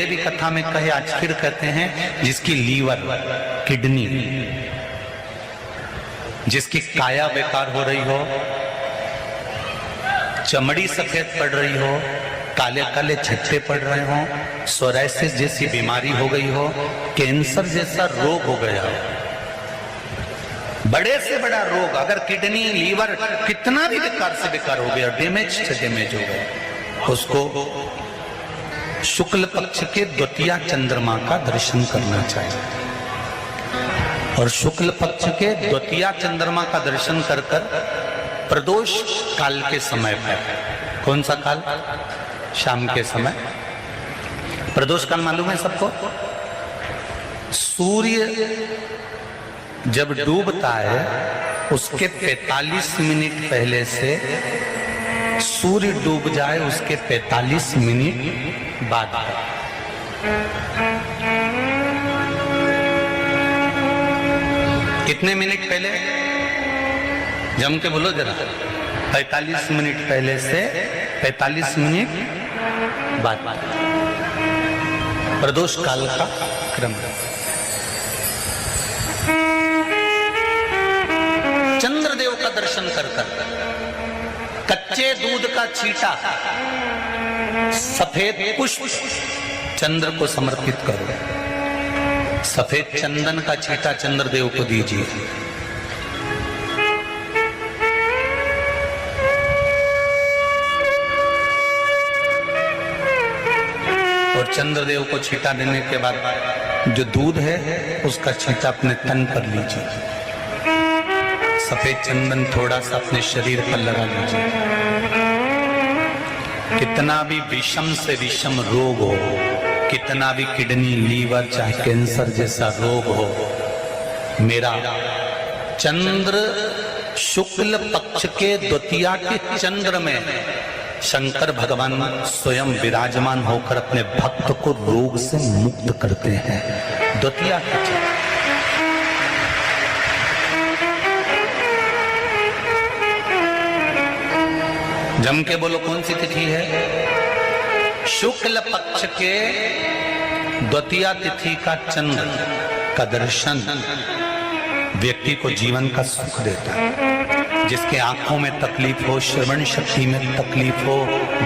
भी कथा में कहे, आज फिर कहते हैं, जिसकी लीवर, किडनी, जिसकी काया बेकार हो रही हो, चमड़ी सफेद पड़ रही हो, काले काले छट्टे पड़ रहे हो, सोराइसिस जैसी बीमारी हो गई हो, कैंसर जैसा रोग हो गया हो, बड़े से बड़ा रोग, अगर किडनी लीवर कितना भी बेकार से बेकार हो गया, डैमेज से डैमेज हो गया, उसको शुक्ल पक्ष के द्वितीया चंद्रमा का दर्शन करना चाहिए। और शुक्ल पक्ष के द्वितीया चंद्रमा का दर्शन कर कर प्रदोष काल के समय पर, कौन सा काल? शाम के समय। प्रदोष काल मालूम है सबको? सूर्य जब डूबता है उसके 45 मिनट पहले से, सूर्य डूब जाए उसके 45 मिनट बाद। कितने मिनट पहले? जम के बोलो जरा। 45 मिनट पहले से 45 मिनट बाद प्रदोष काल का क्रम। चंद्रदेव का दर्शन कर कर कच्चे दूध का छींटा, सफेद पुष्प चंद्र को समर्पित करो, सफेद चंदन का छींटा चंद्रदेव को दीजिए। और चंद्रदेव को छींटा देने के बाद जो दूध है उसका छींटा अपने तन पर लीजिए, सफेद चंदन थोड़ा सा अपने शरीर पर लगा लीजिए। कितना भी विषम से विषम रोग हो, कितना भी किडनी, लीवर, चाहे कैंसर जैसा रोग हो, मेरा चंद्र शुक्ल पक्ष के द्वितीया के चंद्र में शंकर भगवान स्वयं विराजमान होकर अपने भक्त को रोग से मुक्त करते हैं। द्वितीया के चंद्र। जम के बोलो कौन सी तिथि है? शुक्ल पक्ष के द्वितीया तिथि का चंद्र का दर्शन व्यक्ति को जीवन का सुख देता है। जिसके आंखों में तकलीफ हो, श्रवण शक्ति में तकलीफ हो,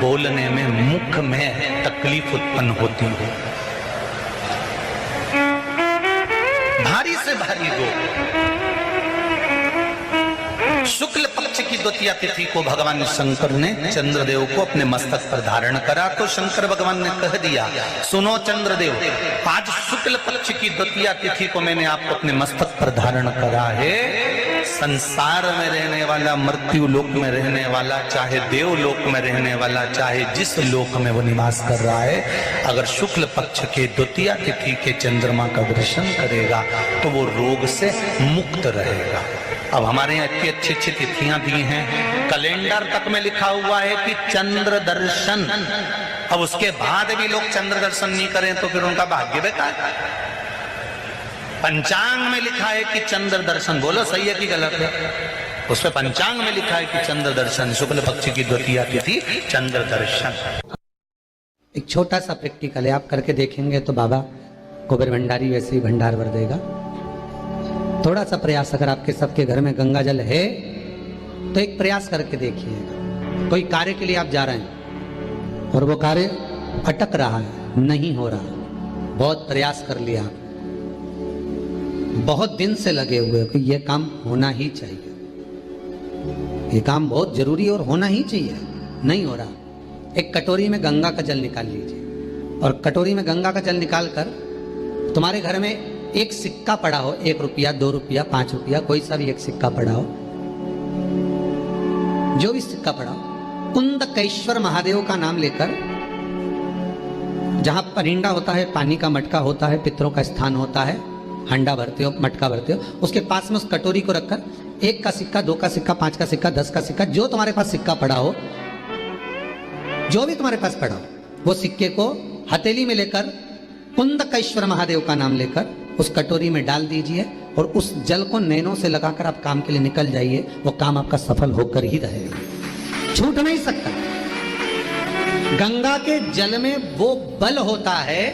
बोलने में, मुख में तकलीफ उत्पन्न होती हो, भारी से भारी रोग, शुक्ल पक्ष की द्वितीया तिथि को भगवान शंकर ने चंद्रदेव को अपने मस्तक पर धारण करा। तो शंकर भगवान ने कह दिया, सुनो चंद्रदेव, आज शुक्ल पक्ष की द्वितीया तिथि को मैंने आपको अपने मस्तक पर धारण करा है। संसार में रहने वाला, मृत्यु लोक में रहने वाला, चाहे देवलोक में रहने वाला, चाहे जिस लोक में वो निवास कर रहा है, अगर शुक्ल पक्ष के द्वितीया तिथि के चंद्रमा का दर्शन करेगा तो वो रोग से मुक्त रहेगा। अब हमारे यहाँ इतनी अच्छी अच्छी तिथियां दी हैं, कैलेंडर तक में लिखा हुआ है कि चंद्र दर्शन। अब उसके बाद भी लोग चंद्र दर्शन नहीं करें तो फिर उनका भाग्य बेकार। पंचांग में लिखा है कि चंद्र दर्शन, बोलो सही है कि गलत है? उसमें पंचांग में लिखा है कि चंद्र दर्शन, शुक्ल पक्ष की द्वितीया तिथि चंद्र दर्शन। एक छोटा सा प्रैक्टिकल है, आप करके देखेंगे तो बाबा कुबेर भंडारी वैसे ही भंडार भर देगा। थोड़ा सा प्रयास, अगर आपके सबके घर में गंगा जल है तो एक प्रयास करके देखिएगा। कोई कार्य के लिए आप जा रहे हैं और वो कार्य अटक रहा है, नहीं हो रहा, बहुत प्रयास कर लिया, बहुत दिन से लगे हुए कि ये काम होना ही चाहिए, ये काम बहुत जरूरी और होना ही चाहिए, नहीं हो रहा। एक कटोरी में गंगा का जल निकाल लीजिए और कटोरी में गंगा का जल निकालकर तुम्हारे घर में एक सिक्का पड़ा हो, 1 रुपया, 2 रुपया, 5 रुपया, कोई सा भी एक सिक्का पड़ा हो, जो भी सिक्का पड़ा हो, कुंदकेश्वर महादेव का नाम लेकर, जहां परिंडा होता है, पानी का मटका होता है, पितरों का स्थान होता है, हंडा भरते हो, मटका भरते हो, उसके पास में उस कटोरी को रखकर 1 का सिक्का, 2 का सिक्का, 5 का सिक्का, 10 का सिक्का, जो तुम्हारे पास सिक्का पड़ा हो, जो भी तुम्हारे पास पड़ा हो, वो सिक्के को हथेली में लेकर कुंदकेश्वर महादेव का नाम लेकर उस कटोरी में डाल दीजिए और उस जल को नैनों से लगाकर आप काम के लिए निकल जाइए। वो काम आपका सफल होकर ही रहेगा, छूट नहीं सकता। गंगा के जल में वो बल होता है,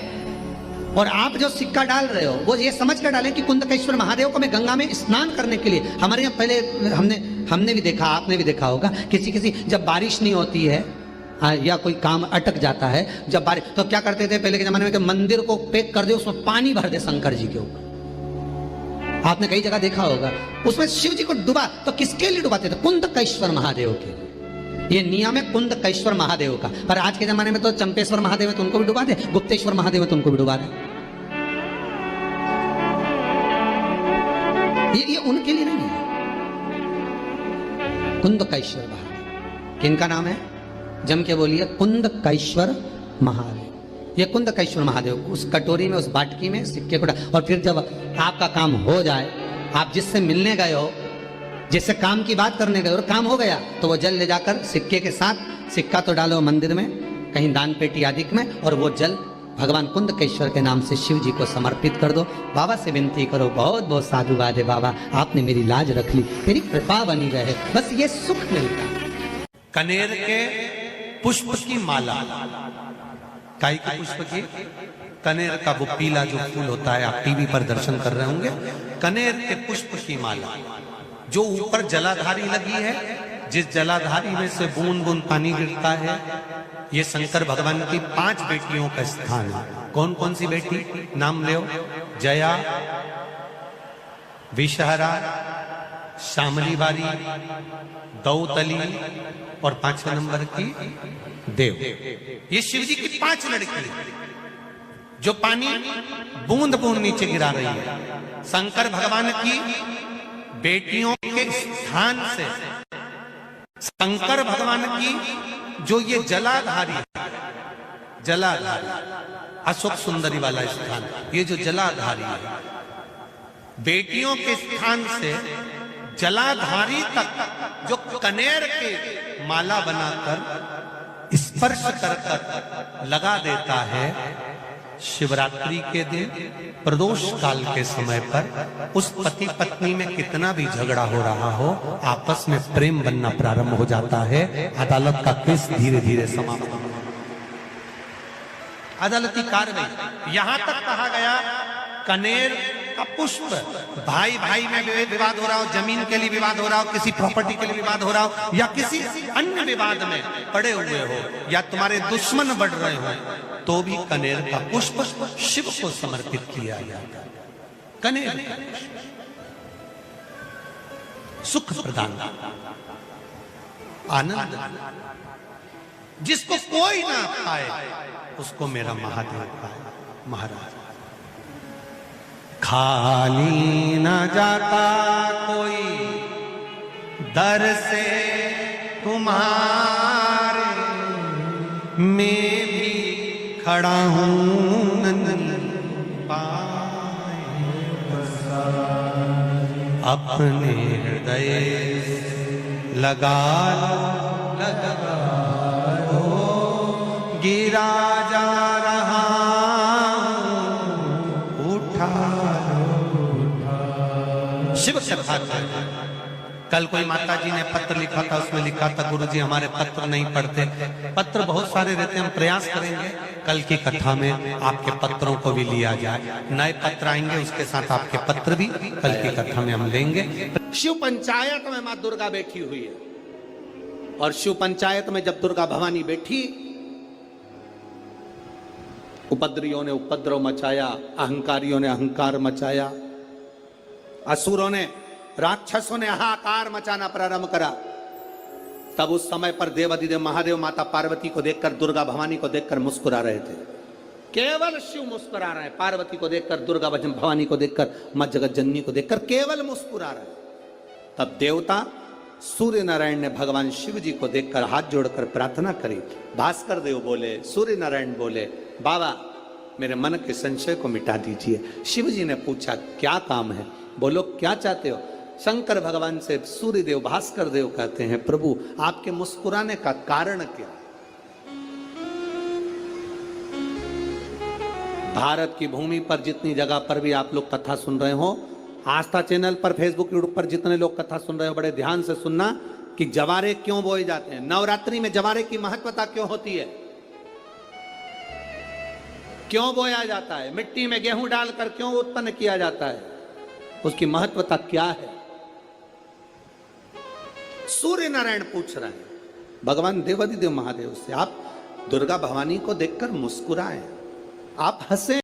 और आप जो सिक्का डाल रहे हो वो ये समझ कर डालें कि कुंदकेश्वर महादेव को मैं गंगा में स्नान करने के लिए, हमारे यहाँ पहले हमने भी देखा, आपने भी देखा होगा, किसी जब बारिश नहीं होती है या कोई काम अटक जाता है, जब बारिश, तो क्या करते थे पहले के जमाने में कि मंदिर को पैक कर दे, उसमें पानी भर दे शंकर जी के ऊपर। आपने कई जगह देखा होगा, उसमें शिव जी को डुबा, तो किसके लिए डुबाते थे? कुंदकेश्वर महादेव के लिए। ये नियम है कुंदकेश्वर महादेव का। पर आज के जमाने में तो चंपेश्वर महादेव है तो उनको भी डुबा दे, गुप्तेश्वर महादेव है तो उनको भी डुबा दे। ये उनके लिए नहीं है। कुंदकेश्वर महादेव किनका नाम है? जम के बोलिए, कुंदकेश्वर महादेव। ये कुंदकेश्वर महादेव उस कटोरी में, उस बाटकी में सिक्के को, और फिर जब आपका काम हो जाए, आप जिससे मिलने गए हो, जिससे काम की बात करने गए और काम हो गया, तो वो जल ले जाकर सिक्के के साथ, सिक्का तो डालो मंदिर में, कहीं दान पेटी आदि में, और वो जल भगवान कुंदकेश्वर के नाम से शिव जी को समर्पित कर दो। बाबा से विनती करो, बहुत बहुत साधुवाद है बाबा, आपने मेरी लाज रख ली, तेरी कृपा बनी रहे, बस ये सुख मिलता। कनेर के पुष्प की माला, काय के पुष्प की? कनेर का वो पीला जो फूल होता है, आप टीवी पर दर्शन कर रहे होंगे, कनेर के पुष्प की माला जो ऊपर जलाधारी लगी है, जिस जलाधारी में से बूंद बूंद पानी गिरता है, ये शंकर भगवान की 5 बेटियों का स्थान है। कौन कौन सी बेटी? नाम लो, जया, विषहरा, श्यामली बारी, दौतली, और 5वें नंबर की देव। ये शिव जी की 5 लड़की जो पानी बूंद बूंद नीचे गिरा रही है। शंकर भगवान की बेटियों के स्थान से, शंकर भगवान की जो ये जलाधारी, अशोक सुंदरी वाला स्थान, ये जो जलाधारी है, बेटियों के स्थान से जलाधारी तक जो कनेर के माला बनाकर स्पर्श कर लगा देता है, शिवरात्रि के दिन प्रदोष काल के समय पर उस पति पत्नी में कितना भी झगड़ा हो रहा हो, आपस में प्रेम बनना प्रारंभ हो जाता है। अदालत का केस धीरे धीरे समाप्त हो, अदालती कार्रवाई। यहां तक कहा गया कनेर का पुष्प, भाई भाई में विवाद हो रहा हो, जमीन के लिए विवाद हो रहा हो, किसी प्रॉपर्टी के लिए विवाद हो रहा हो, या किसी अन्य विवाद में पड़े हुए हो, या तुम्हारे दुश्मन बढ़ रहे हो, तो भी कनेर का पुष्प शिव को समर्पित किया जाता है। कनेर सुख प्रदान, आनंद, जिसको कोई ना पाए उसको मेरा महादेव पाए। महाराज, खाली ना जाता कोई दर से तुम्हारे, मैं भी खड़ा हूं नंदन पाए, अपने हृदय लगा लो, गिरा जा रहा उठा लो। शिव कथा कल कोई माता जी ने पत्र लिखा था, उसमें लिखा था गुरुजी हमारे पत्र नहीं पढ़ते। पत्र बहुत सारे रहते हैं, हम प्रयास करेंगे कल की कथा में आपके पत्रों को भी लिया जाए। नए पत्र आएंगे, उसके साथ आपके पत्र भी कल की कथा में हम लेंगे। शिव पंचायत में माँ दुर्गा बैठी हुई है, और शिव पंचायत में जब दुर्गा भवानी बैठी, उपद्रवियों ने उपद्रव मचाया, अहंकारियों ने अहंकार मचाया, असुरों ने, राक्षसों ने हाहाकार मचाना प्रारंभ करा। तब उस समय पर देवाधिदेव महादेव माता पार्वती को देखकर, दुर्गा भवानी को देखकर मुस्कुरा रहे थे। केवल शिव मुस्कुरा रहे हैं, पार्वती को देखकर, दुर्गा भवानी को देखकर, मां जगत जननी को देखकर केवल मुस्कुरा रहे। तब देवता सूर्य नारायण ने भगवान शिव जी को देखकर हाथ जोड़कर प्रार्थना करी। भास्कर देव बोले, सूर्य नारायण बोले, बाबा मेरे मन के संशय को मिटा दीजिए। शिव जी ने पूछा क्या काम है? बोलो क्या चाहते हो? शंकर भगवान से सूर्य देव, भास्कर देव कहते हैं, प्रभु आपके मुस्कुराने का कारण क्या? भारत की भूमि पर जितनी जगह पर भी आप लोग कथा सुन रहे हो, आस्था चैनल पर, फेसबुक, यूट्यूब पर जितने लोग कथा सुन रहे हो, बड़े ध्यान से सुनना कि जवारे क्यों बोए जाते हैं, नवरात्रि में जवारे की महत्वता क्यों होती है। क्यों बोया जाता है, मिट्टी में गेहूं डालकर क्यों उत्पन्न किया जाता है, उसकी महत्वता क्या है। सूर्य नारायण पूछ रहे हैं भगवान देवादिदेव महादेव से, आप दुर्गा भवानी को देखकर मुस्कुराएं, आप हंसे।